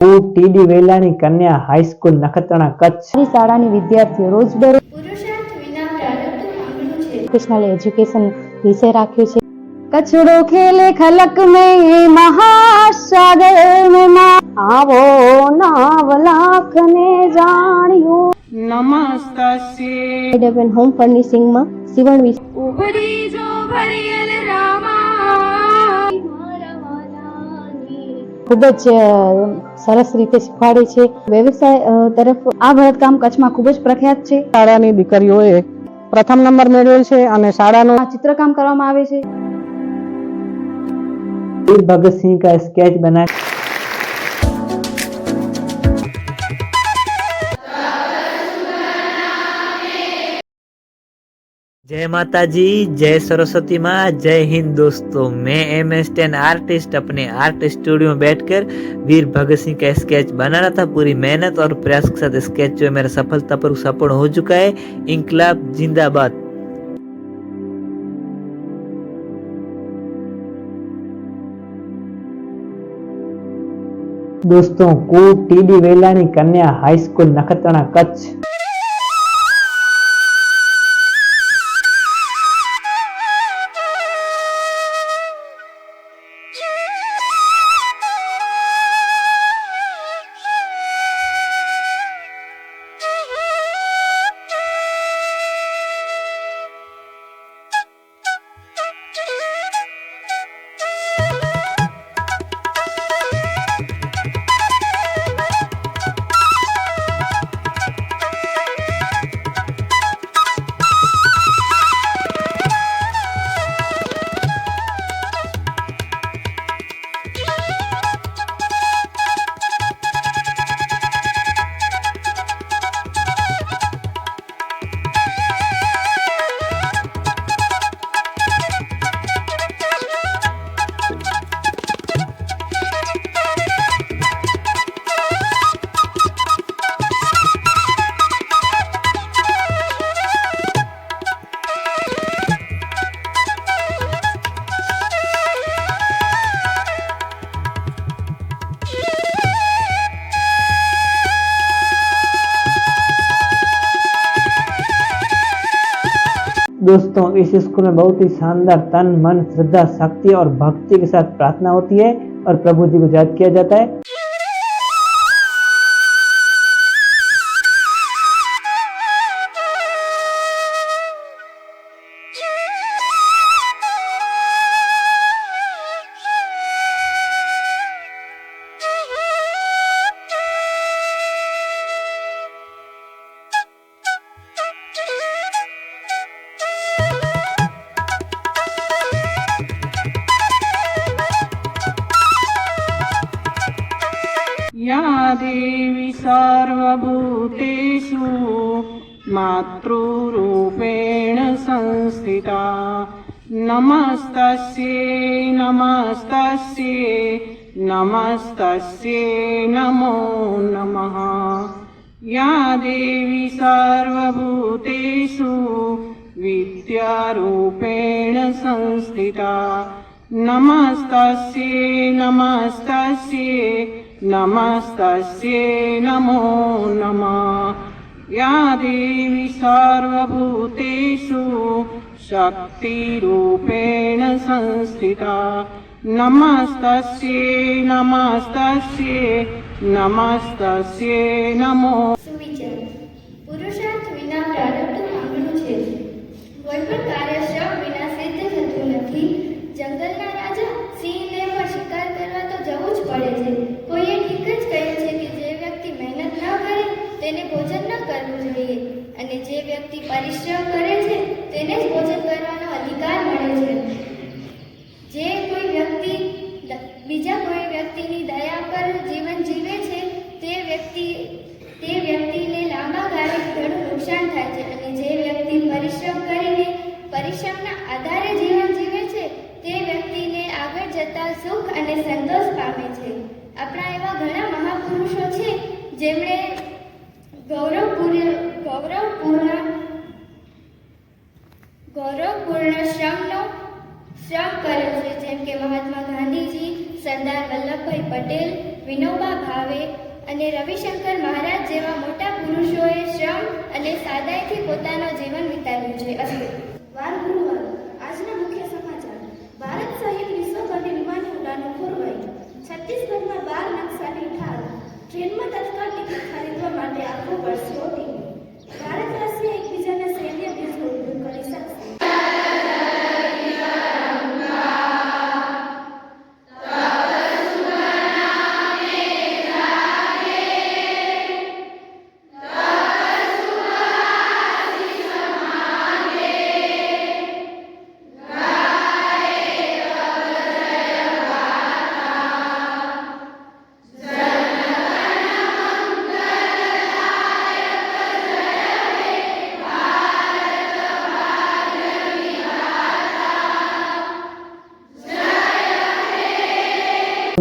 TD વેલાની કન્યા high school Nakhatrana Kutch શાળાની વિદ્યાર્થીઓ રોજબરોજ પુરુષાર્થ વિના પ્રારબ્ધ માંગણું છે. વોકેશનલ એજ્યુકેશન વિષય રાખ્યો છે. કચડો ખેલે ખલક में महासागर में आवो नाव लाख ने जानियो નમસ્તસ્યે ડેવલપમેન્ટ હોમ ફર્નિશિંગ માં સીવણ વિશે ઉપરી જો ભરિયલ રામા ખૂબ જ સરસ રીતે શીખવાડે છે. વ્યવસાય તરફ આ ભરતકામ કચ્છમાં ખૂબ જ પ્રખ્યાત છે. શાળાની દીકરીઓએ પ્રથમ નંબર મેળવેલ છે અને શાળાનું ચિત્રકામ કરવામાં આવે છે. वीर भगत सिंह का स्केच बना जय माता जी, जय सरस्वती माँ, जय हिंद। दोस्तों मैं MS10 आर्टिस्ट अपने आर्ट स्टूडियो में बैठकर वीर भगत सिंह का स्केच बना रहा था। पूरी मेहनत और प्रयास के साथ स्केच जो है मेरा सफलतापूर्वक हो चुका है। इंकलाब जिंदाबाद। दोस्तों टीडी वेलानी कन्या हाईस्कूल नखत्राણા कच्छ दोस्तों इस स्कूल में बहुत ही शानदार तन मन श्रद्धा शक्ति और भक्ति के साथ प्रार्थना होती है और प्रभु जी को याद किया जाता है। या देवी सर्वभूतेषु मातृरूपेण संस्थिता नमस्तस्यै नमस्तस्यै नमस्तस्यै नमो नमः। या देवी सर्वभूतेषु विद्यारूपेण संस्थिता नमस्तस्यै नमस्तस्यै नमस्तस्यै नमो नमः। या देवी सर्वभूतेषु शक्तिरूपेण संस्थिता नमस्तस्यै नमस्तस्यै नमस्तस्यै नमो। સુવિચાર પુરુષાર્થ વિના પ્રારબ્ધ માંગણું છે. કોઈ પણ કાર્ય શ્રમ વિના સિદ્ધ થતું નથી. જંગલના રાજા સિંહને પણ શિકાર કરવા તો જવું જ પડે છે. કોઈએ ઠીક જ કહ્યું છે કે જે વ્યક્તિ મહેનત ન કરે તેને ભોજન ન કરવું જોઈએ અને જે વ્યક્તિ પરિશ્રમ કરે છે તેને જ ભોજન કરવાનો અધિકાર મળે છે. જે કોઈ વ્યક્તિ બીજા કોઈ વ્યક્તિની દયા પર જીવન જીવે છે તે વ્યક્તિને લાંબા ગાળે ઘણું નુકસાન થાય છે અને જે વ્યક્તિ પરિશ્રમ કરીને પરિશ્રમના આધારે જીવન જીવે છે તે વ્યક્તિને આગળ જતા સુખ અને સંતોષ પામે છે. આપણા એવા ઘણા મહાપુરુષો છે જેમણે ગૌરવપૂર્ણ શ્રમ કર્યો છે, જેમ કે મહાત્મા ગાંધીજી, સરદાર વલ્લભભાઈ પટેલ, વિનોબા ભાવે અને રવિશંકર મહારાજ જેવા મોટા પુરુષોએ શ્રમ અને સાદાઈથી પોતાનું જીવન વિતાવ્યું છે. અસ્તુ. વાર ગુરુવાર આજના મુખ્ય સમાચાર. ભારત સહિત વિશ્વભરની વિમાની ઉડાનો ખોરવાઈ. છત્તીસગઢમાં 12 નક્સલી ઠાર. ટ્રેનમાં તત્કાળ ટિકિટ ખરીદવા માટે આપવું પડશે ઓટીપી. ભારત રશિયા એકબીજાના સૈન્ય બેઝનો ઉપયોગ કરી શકશે.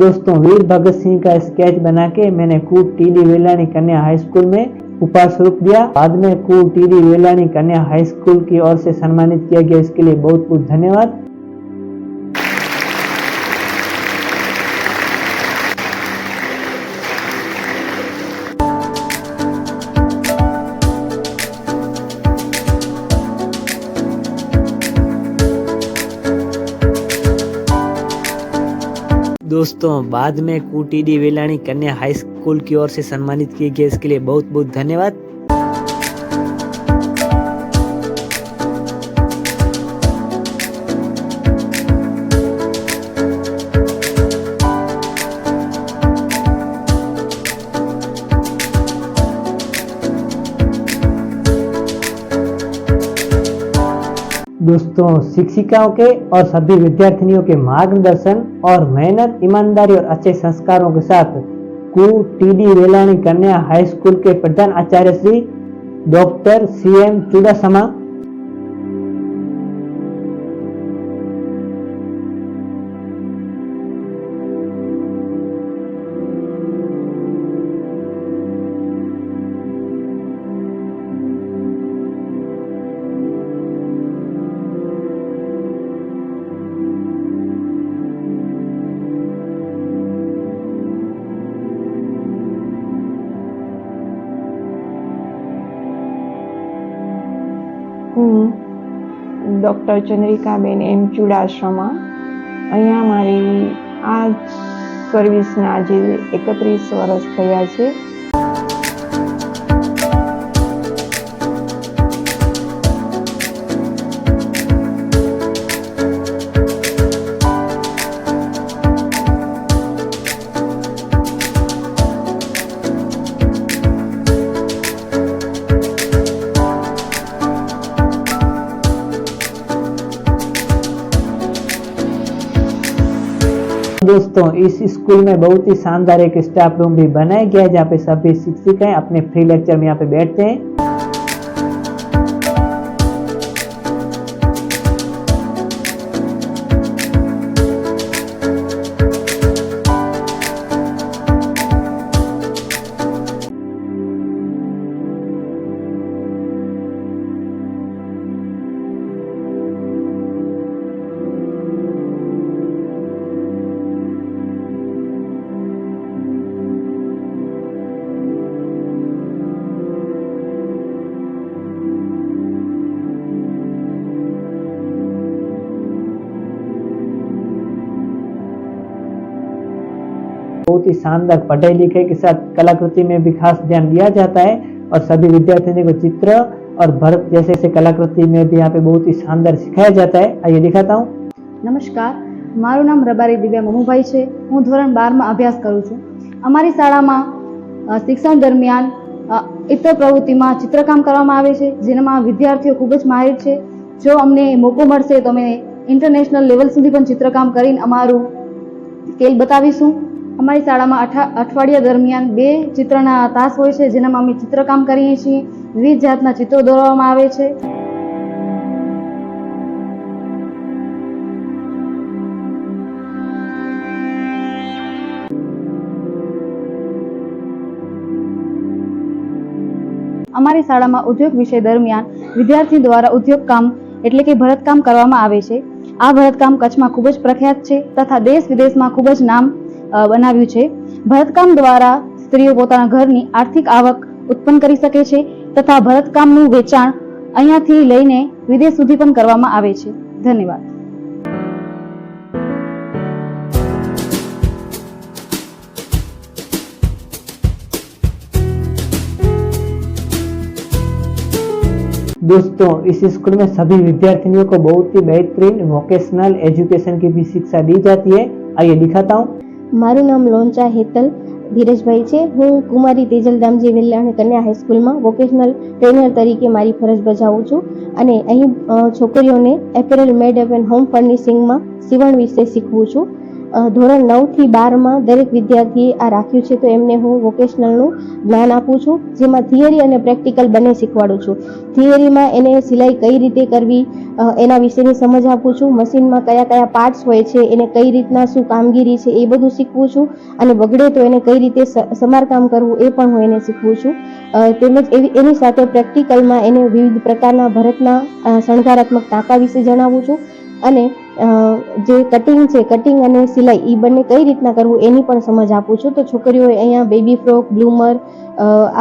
दोस्तों, वीर भगत सिंह का स्केच बना के मैंने कूट टीडी वेलानी कन्या हाई स्कूल में उपहार स्वरूप दिया। बाद में कूट टीडी वेलानी कन्या हाई स्कूल की ओर से सम्मानित किया गया। इसके लिए बहुत बहुत धन्यवाद। दोस्तों, बाद में कूटीडी वेलानी कन्या हाई स्कूल की ओर से सम्मानित किए गए। इसके लिए बहुत बहुत धन्यवाद। दोस्तों, शिक्षिकाओं के और सभी विद्यार्थियों के मार्गदर्शन और मेहनत, ईमानदारी और अच्छे संस्कारों के साथ कूट टीडी वेलानी कन्या हाई स्कूल के प्रधान आचार्य श्री डॉक्टर CM चुडासमा, હું ડૉક્ટર ચંદ્રિકાબેન M ચુડાસમા અહીંયા મારી આ સર્વિસના આજે 31 વર્ષ થયા છે. दोस्तों, इस स्कूल में बहुत ही शानदार एक स्टाफ रूम भी बनाया गया है, जहाँ पे सभी शिक्षिकाएं अपने फ्री लेक्चर में यहाँ पे बैठते हैं। बहुत ही शानदार पढ़ाई लिखाई के साथ कलाकृति में भी खास ध्यान दिया जाता है और सभी विद्यार्थियों को चित्र और भरत जैसे कलाकृति में भी यहाँ पे बहुत ही शानदार सिखाया जाता है। आइए दिखाता हूँ। નમસ્કાર, મારું નામ રબારી દિવ્યા મમુભાઈ છે. હું ધોરણ 12માં અભ્યાસ કરું છું. અમારી શાળામાં શિક્ષણ દરમિયાન ઇતર પ્રવૃત્તિમાં ચિત્રકામ કરવામાં આવે છે, જેનામાં વિદ્યાર્થીઓ ખૂબ જ માહિર છે. જો અમને મોકો મળશે તો અમે ઇન્ટરનેશનલ લેવલ સુધી પણ ચિત્રકામ કરીને અમારું સ્કેલ બતાવીશું. અમારી શાળામાં અઠવાડિયા દરમિયાન 2 ચિત્રના તાસ હોય છે, જેનામાં અમે ચિત્રકામ કરીએ છીએ. વિવિધ જાતના ચિત્રો દોરવામાં આવે છે. અમારી શાળામાં ઉદ્યોગ વિષય દરમિયાન વિદ્યાર્થી દ્વારા ઉદ્યોગ કામ એટલે કે ભરતકામ કરવામાં આવે છે. આ ભરતકામ કચ્છમાં ખૂબ જ પ્રખ્યાત છે તથા દેશ વિદેશમાં ખૂબ જ નામ બનાવ્યું છે. ભરતકામ દ્વારા સ્ત્રીઓ પોતાના ઘરની આર્થિક આવક ઉત્પન્ન કરી શકે છે તથા ભરતકામનું વેચાણ અહીંયાથી લઈને વિદેશ સુધી પણ કરવામાં આવે છે. ધન્યવાદ. दोस्तों, इस स्कूल में सभी विद्यार्थियों को बहुत ही बेहतरीन वोकेशनल एजुकेशन की भी शिक्षा दी जाती है. आइए दिखाता हूँ. મારું નામ લોંચા હેતલ ધીરજભાઈ છે. હું કુમારી તેજલ દામજી વેલ્લાણી કન્યા હાઈસ્કૂલમાં વોકેશનલ ટ્રેનર તરીકે મારી ફરજ બજાવું છું અને અહીં છોકરીઓને એપેરલ મેડઅપ એન્ડ હોમ ફર્નિશિંગમાં સીવણ વિશે શીખવું છું. ધોરણ 9 થી 12માં દરેક વિદ્યાર્થીએ આ રાખ્યું છે તો એમને હું વોકેશનલનું જ્ઞાન આપું છું, જેમાં થિયરી અને પ્રેક્ટિકલ બંને શીખવાડું છું. થિયરીમાં એને સિલાઈ કઈ રીતે કરવી એના વિશેની સમજ આપું છું. મશીનમાં કયા કયા પાર્ટ્સ હોય છે, એને કઈ રીતના શું કામગીરી છે એ બધું શીખવું છું અને બગડે તો એને કઈ રીતે સમારકામ કરવું એ પણ હું એને શીખવું છું. તેમજ એની સાથે પ્રેક્ટિકલમાં એને વિવિધ પ્રકારના ભરતના શણગારાત્મક ટાંકા વિશે જણાવું છું અને જે કટિંગ છે, કટિંગ અને સિલાઈ એ બંને કઈ રીતના કરવું એની પણ સમજ આપું છું. તો છોકરીઓએ અહીંયા બેબી ફ્રોક, બ્લૂમર,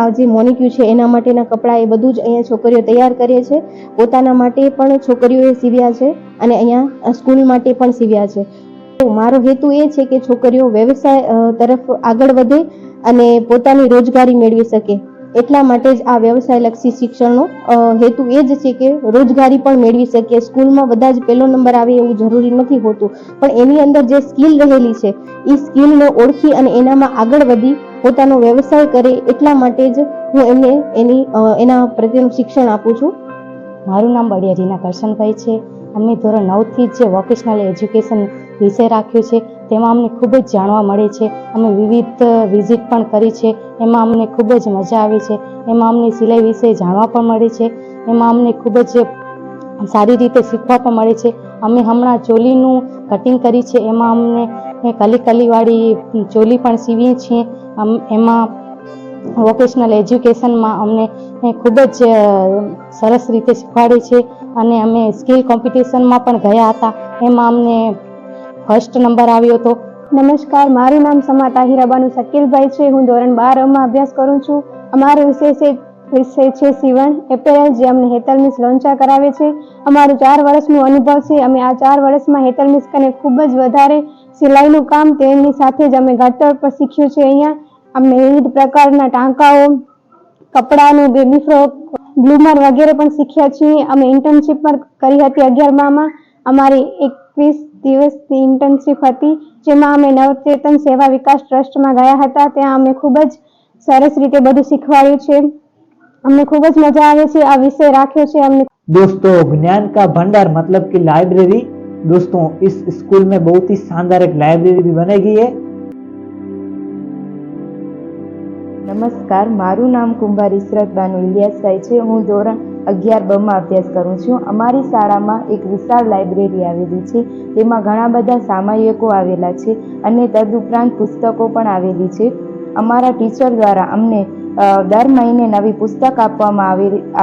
આ જે મોનિક્યુ છે એના માટેના કપડાં એ બધું જ અહીંયા છોકરીઓ તૈયાર કરે છે. પોતાના માટે પણ છોકરીઓએ સીવ્યા છે અને અહીંયા સ્કૂલ માટે પણ સીવ્યા છે. તો મારો હેતુ એ છે કે છોકરીઓ વ્યવસાય તરફ આગળ વધે અને પોતાની રોજગારી મેળવી શકે. એટલા માટે જ આ વ્યવસાયલક્ષી શિક્ષણનો હેતુ એ જ છે કે રોજગારી પણ મેળવી શકીએ. સ્કૂલમાં બધા જ પહેલો નંબર આવે એવું જરૂરી નથી હોતું, પણ એની અંદર જે સ્કિલ રહેલી છે એ સ્કિલને ઓળખી અને એનામાં આગળ વધી પોતાનો વ્યવસાય કરે. એટલા માટે જ હું એમને એના પ્રત્યેનું શિક્ષણ આપું છું. મારું નામ બળિયા રીના કરશનભાઈ છે. અમે ધોરણ 9 થી જ વોકેશનલ એજ્યુકેશન વિષય રાખ્યો છે. તેમાં અમને ખૂબ જ જાણવા મળે છે. અમે વિવિધ વિઝિટ પણ કરી છે, એમાં અમને ખૂબ જ મજા આવે છે. એમાં અમને સિલાઈ વિશે જાણવા પણ મળે છે. એમાં અમને ખૂબ જ સારી રીતે શીખવા પણ મળે છે. અમે હમણાં ચોલીનું કટિંગ કરી છે, એમાં અમને કલીવાળી ચોલી પણ સીવીએ છીએ. એમાં વોકેશનલ એજ્યુકેશનમાં અમને ખૂબ જ સરસ રીતે શીખવાડે છે અને અમે સ્કિલ કોમ્પિટિશનમાં પણ ગયા હતા, એમાં અમને ફર્સ્ટ નંબર આવ્યો હતો. નમસ્કાર, મારું નામ સમા તાહિરાબાનુ શકીલભાઈ છે. હું ધોરણ 12માં અભ્યાસ કરું છું. અમારો વિષય છે સીવણ એપેરલ, જે અમને હેતલ મિસ લોંચા કરાવે છે. અમારું 4 વર્ષનું અનુભવ છે. અમે આ 4 વર્ષમાં હેતલ મિસ કને ખૂબ જ વધારે સિલાઈનું કામ, તેની સાથે જ અમે ઘાટર પર શીખ્યું છે. અહીંયા અમને વિવિધ પ્રકારના ટાંકાઓ, કપડાનું, બેબી ફ્રોક, બ્લૂમર વગેરે પણ શીખ્યા છીએ. અમે ઇન્ટર્નશીપ પણ કરી હતી 11માં. અમારી 21 દિવસની ઇન્ટર્નશીપ હતી, જેમાં અમે નવચેતન સેવા વિકાસ ટ્રસ્ટમાં ગયા હતા. ત્યાં અમે ખૂબ જ સરસ રીતે બધું શીખવાડ્યું છે. અમને ખૂબ જ મજા આવે છે. આ વિષય રાખ્યો છે અમને. दोस्तों, ज्ञान का भंडार मतलब कि लाइब्रेरी. दोस्तों, इस स्कूल में बहुत ही शानदार एक लाइब्रेरी भी बनाई गई है. નમસ્કાર, મારું નામ કુંભાર ઇસરત બાનુ ઇલિયાસભાઈ છે. હું ધોરણ 11 માં અભ્યાસ કરું છું. અમારી શાળામાં એક વિશાળ લાઇબ્રેરી આવેલી છે. તેમાં ઘણા બધા સામયિકો આવેલા છે અને તદુપરાંત પુસ્તકો પણ આવેલી છે. અમારા ટીચર દ્વારા અમને દર મહિને નવી પુસ્તક આપવામાં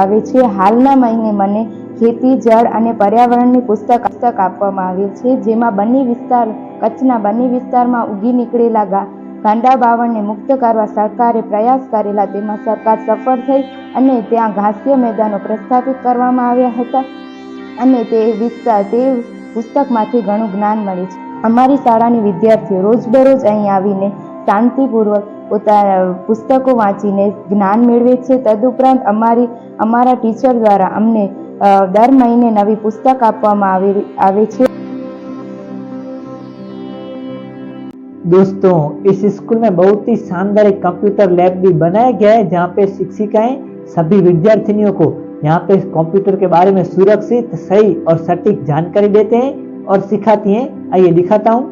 આવે છે. હાલના મહિને મને ખેતી, જળ અને પર્યાવરણની પુસ્તક આપવામાં આવેલ છે, જેમાં કચ્છના બન્ની વિસ્તારમાં ઉગી નીકળેલા ગાંડા બાવળને મુક્ત કરવા સરકારે પ્રયાસ કરેલા. તેમાં સરકાર સફળ થઈ અને ત્યાં ઘાસ્ય મેદાનો પ્રસ્થાપિત કરવામાં આવ્યા હતા અને તે પુસ્તકમાંથી ઘણું જ્ઞાન મળે છે. અમારી શાળાની વિદ્યાર્થીઓ રોજબરોજ અહીં આવીને શાંતિપૂર્વક પોતાના પુસ્તકો વાંચીને જ્ઞાન મેળવે છે. તદુપરાંત અમારા ટીચર દ્વારા અમને દર મહિને નવી પુસ્તક આપવામાં આવે છે. दोस्तों, इस स्कूल में बहुत ही शानदार एक कंप्यूटर लैब भी बनाया गया है, जहाँ पे शिक्षिकाएं सभी विद्यार्थियों को यहाँ पे कंप्यूटर के बारे में सुरक्षित, सही और सटीक जानकारी देते हैं और सिखाती हैं. आइए दिखाता हूँ.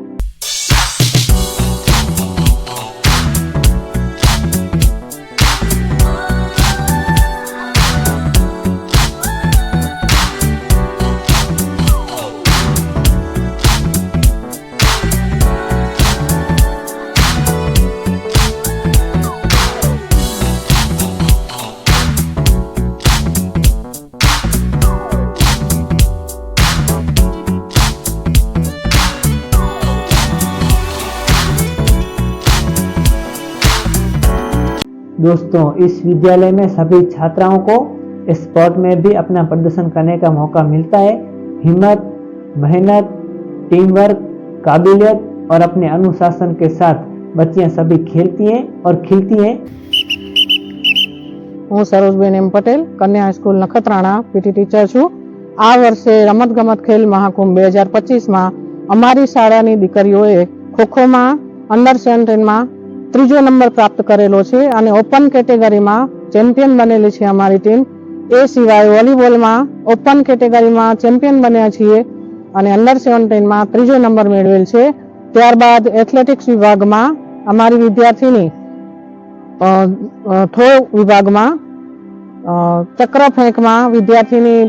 दोस्तों, इस विद्यालय में सभी छात्राओं को स्पोर्ट में भी अपना प्रदर्शन करने का मौका मिलता है। हिम्मत, मेहनत, टीम वर्क, काबिलियत और अपने अनुशासन के साथ बच्चियां सभी खेलती हैं और खिलती हैं। હું સરોજબેન એમ પટેલ, કન્યા હાઈસ્કૂલ નખત્રાણા પીટી ટીચર છું. આ વર્ષે રમતગમત ખેલ મહાકુંભ 2025માં અમારી શાળાની દીકરીઓએ ખોખોમાં અંડર 17માં ત્રીજો નંબર પ્રાપ્ત કરેલો છે અને ઓપન કેટેગરીમાં ચેમ્પિયન બનેલી છે અમારી ટીમ. એ સિવાય વોલીબોલમાં ઓપન કેટેગરીમાં ચેમ્પિયન બન્યા છીએ અને અંડર 17માં ત્રીજો નંબર મેળવેલ છે. ત્યારબાદ એથ્લેટિક્સ વિભાગમાં અમારી વિદ્યાર્થીની થ્રો વિભાગમાં ચક્ર ફેંકમાં વિદ્યાર્થીની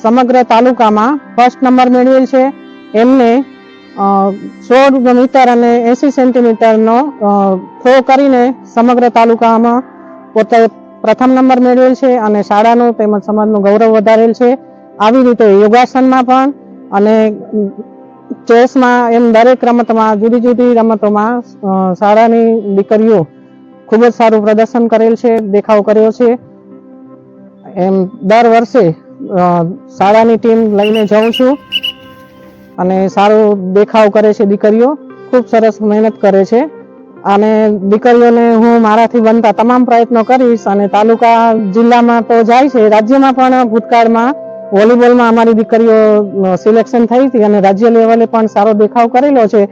સમગ્ર તાલુકામાં ફર્સ્ટ નંબર મેળવેલ છે. એમને 16 મીટર અને 80 સેન્ટીમીટરનો થ્રો કરીને સમગ્ર તાલુકામાં પોતે પ્રથમ નંબર મેળવેલ છે અને શાળાનું તેમજ સમાજનું ગૌરવ વધારેલ છે. આવી રીતે યોગાસનમાં પણ અને ચેસમાં એમ દરેક રમતમાં જુદી જુદી રમતોમાં શાળાની દીકરીઓ ખૂબ જ સારું પ્રદર્શન કરેલ છે, દેખાવ કર્યો છે. એમ દર વર્ષે શાળાની ટીમ લઈને જાઉં છું અને સારો દેખાવ કરે છે દીકરીઓ, ખૂબ સરસ મહેનત કરે છે અને દીકરીઓને હું મારાથી બનતા તમામ પ્રયત્નો કરીશ અને તાલુકા જિલ્લામાં તો જાય છે, રાજ્યમાં પણ ભૂતકાળમાં વોલીબોલમાં અમારી દીકરીઓ સિલેક્શન થઈ હતી અને રાજ્ય લેવલે પણ સારો દેખાવ કરેલો છે.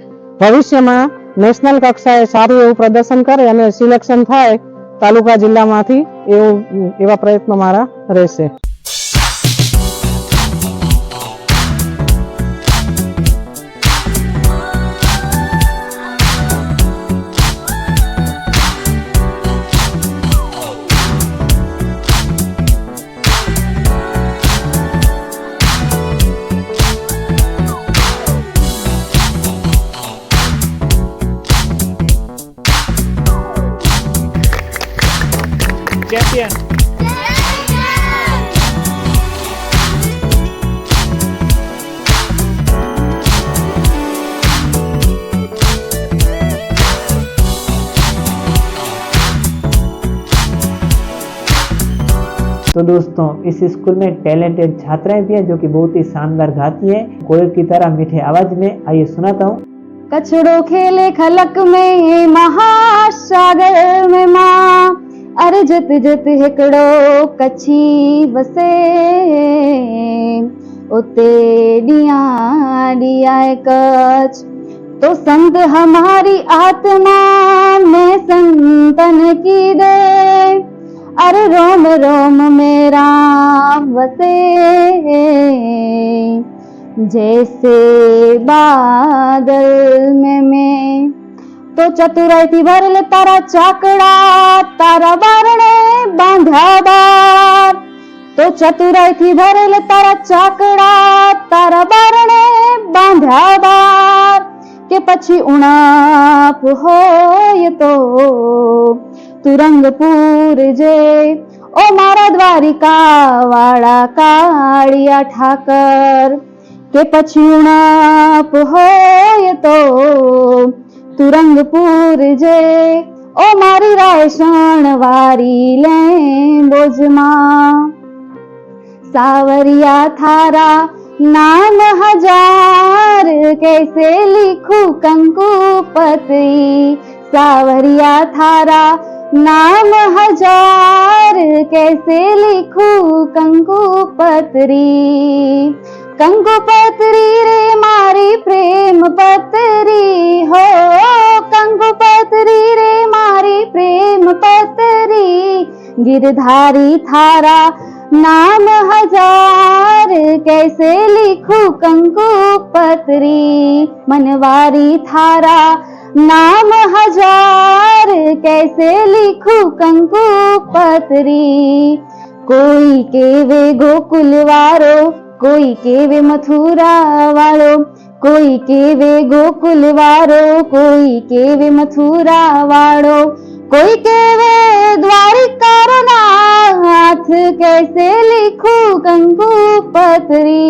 ભવિષ્યમાં નેશનલ કક્ષાએ સારું એવું પ્રદર્શન કરે અને સિલેક્શન થાય તાલુકા જિલ્લામાંથી એવા પ્રયત્નો મારા રહેશે. चैंपियन तो दोस्तों, इस स्कूल में टैलेंटेड छात्राएं भी हैं जो कि बहुत ही शानदार गाती हैं, कोयल की तरह मीठे आवाज में। आइए सुनाता हूँ। कछड़ो खेले खलक में महासागर में माँ, अरे जत जत हिकड़ो कच्छी वसे, उते डिया डिया कच्छ तो संत हमारी आत्मा में संतन की दे, अरे रोम रोम में राम वसे, जैसे बादल में मैं तो चतुराई थी भरल तारा चाकड़ा, तारा बारणे बांधा बार, तो चतुराई थी भरल तारा चाकड़ा, तारा बारणे बांधा बार, के पछी उणाप होय तो तुरंगपुर जे, ओ मारा द्वारिका वाला कालिया ठाकर, के पछी उणाप होय तो तुरंगपुर जे, ओ मारी रायसण वारी लेंबोजमा, सावरिया थारा नाम हजार, कैसे लिखूं कंकु पत्री, सावरिया थारा नाम हजार, कैसे लिखूं कंकु पत्री, कंकु पत्री रे मारी प्रेम पत्री हो, कंकु पत्री रे मारी प्रेम पत्री, गिरधारी थारा नाम हजार, कैसे लिखूं कंकु पत्री, मनवारी थारा नाम हजार, कैसे लिखूं कंकु पत्री, कोई केवे गोकुल वारो, कोई केवे मथुरा वालो, कोई केवे गोकुल वारो, कोई केवे मथुरा वालो, कोई केवे द्वारिका नाथ, कैसे लिखूं कंकु पत्री,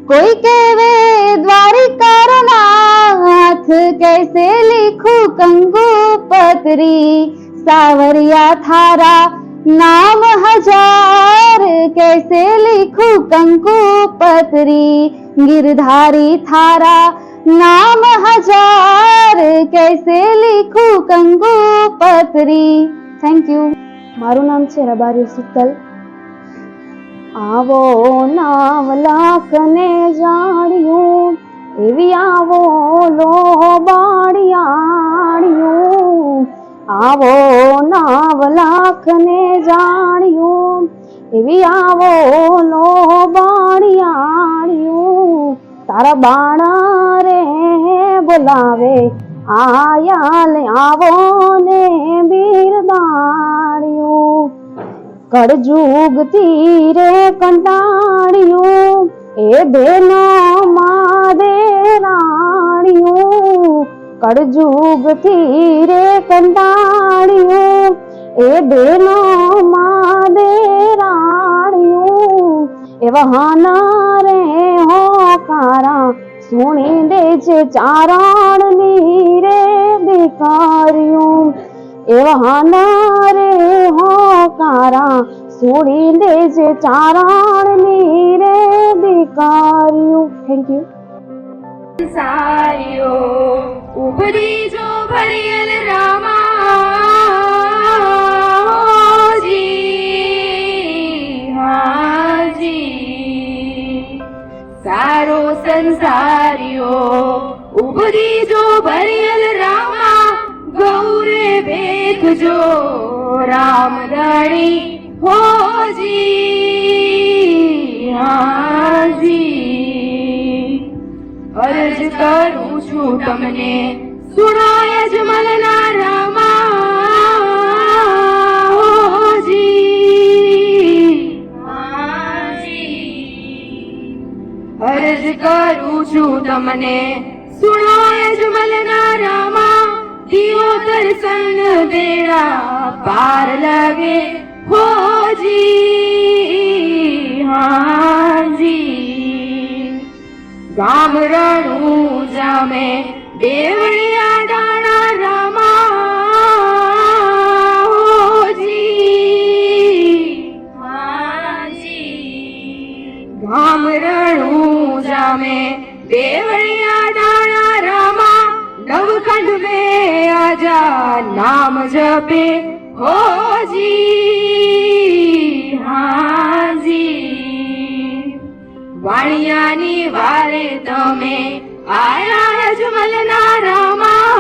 कोई केवे द्वारिका नाथ, कैसे लिखूं कंकु पत्री, सावर भरिया थारा नाम हजार, कैसे लिखूं कंकु पत्री, गिरधारी थारा नाम हजार, कैसे लिखूं कंकु पत्री. Thank you. મારું નામ છે રબારી શીતલ. આવો નાવલાખને જાણ્યું, એવી આવો લો બાળિયાળ્યું. આવો નાવલાખને જાણ્યું, એવી આવો લો બાળિયાળ્યું. તારા બાણા રે બોલાવે, આયાલે આવો ને બિરદાણ્યું. કળજુગ તીરે કંટાળ્યું, એ બેનો માદેરાણ્યું. કળજુગ તીરે કંટાળ્યું, એ બેનો માદેરાણ્યું. એવા હાના રે હોકારા, સુણી દે છે ચારણની રે દીકરીયું. એવા હાના રે હોકારા, સુણી દે છે ચારણની રે દીકરીયું. Thank you. સારીઓ ઉભરી જો ભરિયલ રામાજી, હાજી. સારો સંસારીઓ ઉભરી જો ભરિયલ રામા, ગૌરે ભેખજો રામદાણી હોજી, હાજી. અરજ કરું છું તમને સુણાય જમલના રામા હોજી, હાજી. અરજ કરું છું તમને સુણાય જમલના રામા, દિયો દર્શન બેડા પાર લગે હોજી, હાજી. ગામ રણું જામે દેવળિયા ડાણા રામા હોજી, હાજી. ગામ રણું જામે દેવળિયા ડાણા રામા, નવખંડ में आजा नाम जपे होजी, हाजी. વાણિયાની વારે તમે આયા અજમલના રામા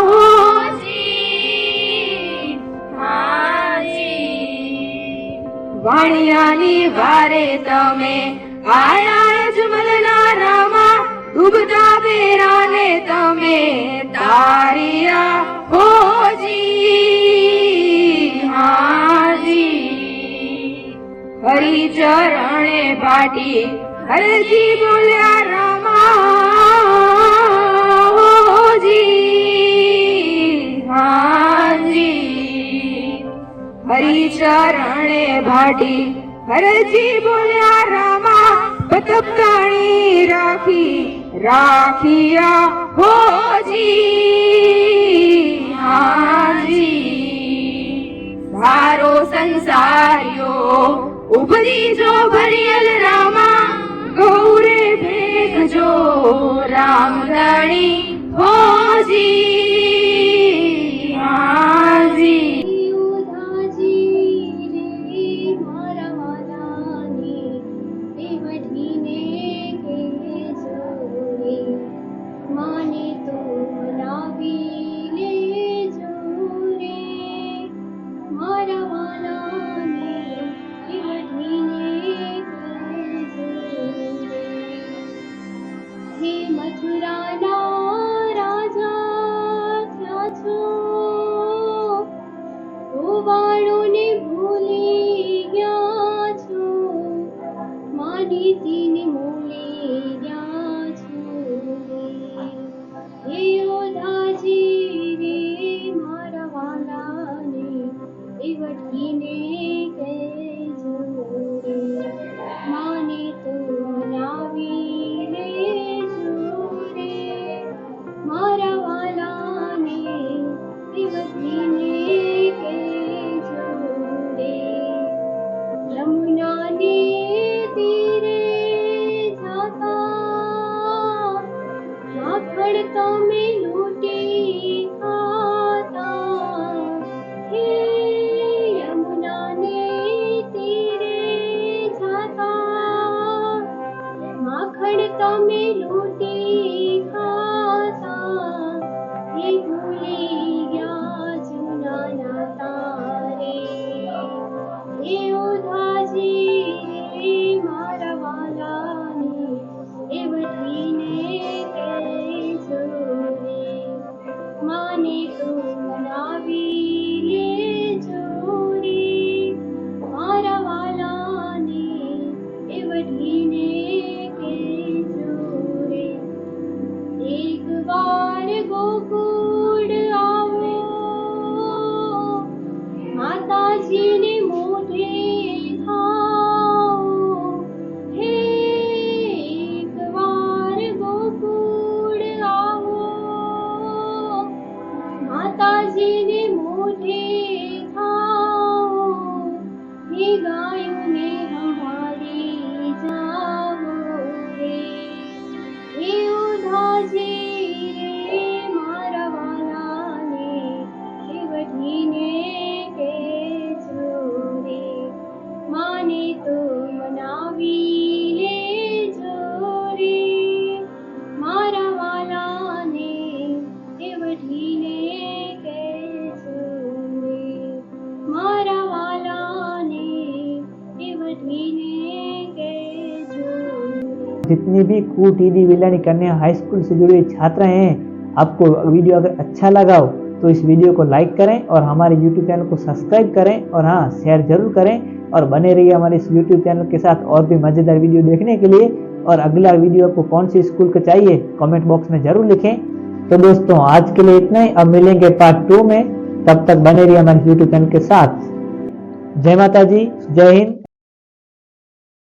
હોજી, હાજી. વાણિયાની વારે તમે આયા અજમલના રામા, ડૂબતા બેરાને તમે તારિયા હોજી, હાજી. હરિ ચરણે પાટી હરજી બોલ્યા રામા હોજી, હાજી. હરિ ચરણે ભાટી હરજી બોલ્યા રામા, બતપતાણી રાખી રાખિયા હોજી, હાજી. સારો સંસારિયો ઉભરી જો ભરિયલ રામા, ગૌરે ભેગજો રામધણી હોજી, હાજી. મારા વાલાને ઉઠે થાઓ, એ ગાયોને સંભાળી જાઓ રે. એ ઉધાજી રે મારા વાલાને, એ વઢીને કહેજો રે. માને તો મનાવી લેજો રે, મારા વાલાને એ વઢીને કહેજો રે. મારા વાલાને એ વઢીને કહેજો રે. जितनी भी कूटीडी विलानी कन्या हाई स्कूल से जुड़े छात्र हैं, आपको वीडियो अगर अच्छा लगा हो तो इस वीडियो को लाइक करें और हमारे YouTube चैनल को सब्सक्राइब करें और हाँ शेयर जरूर करें और बने रहिए हमारे इस YouTube चैनल के साथ और भी मज़ेदार वीडियो देखने के लिए। और अगला वीडियो आपको कौन सी स्कूल का चाहिए कमेंट बॉक्स में जरूर लिखें। तो दोस्तों आज के लिए इतना ही, अब मिलेंगे पार्ट 2 में, तब तक बने रहिए हमारे YouTube चैनल के साथ। जय माता जी, जय हिंद।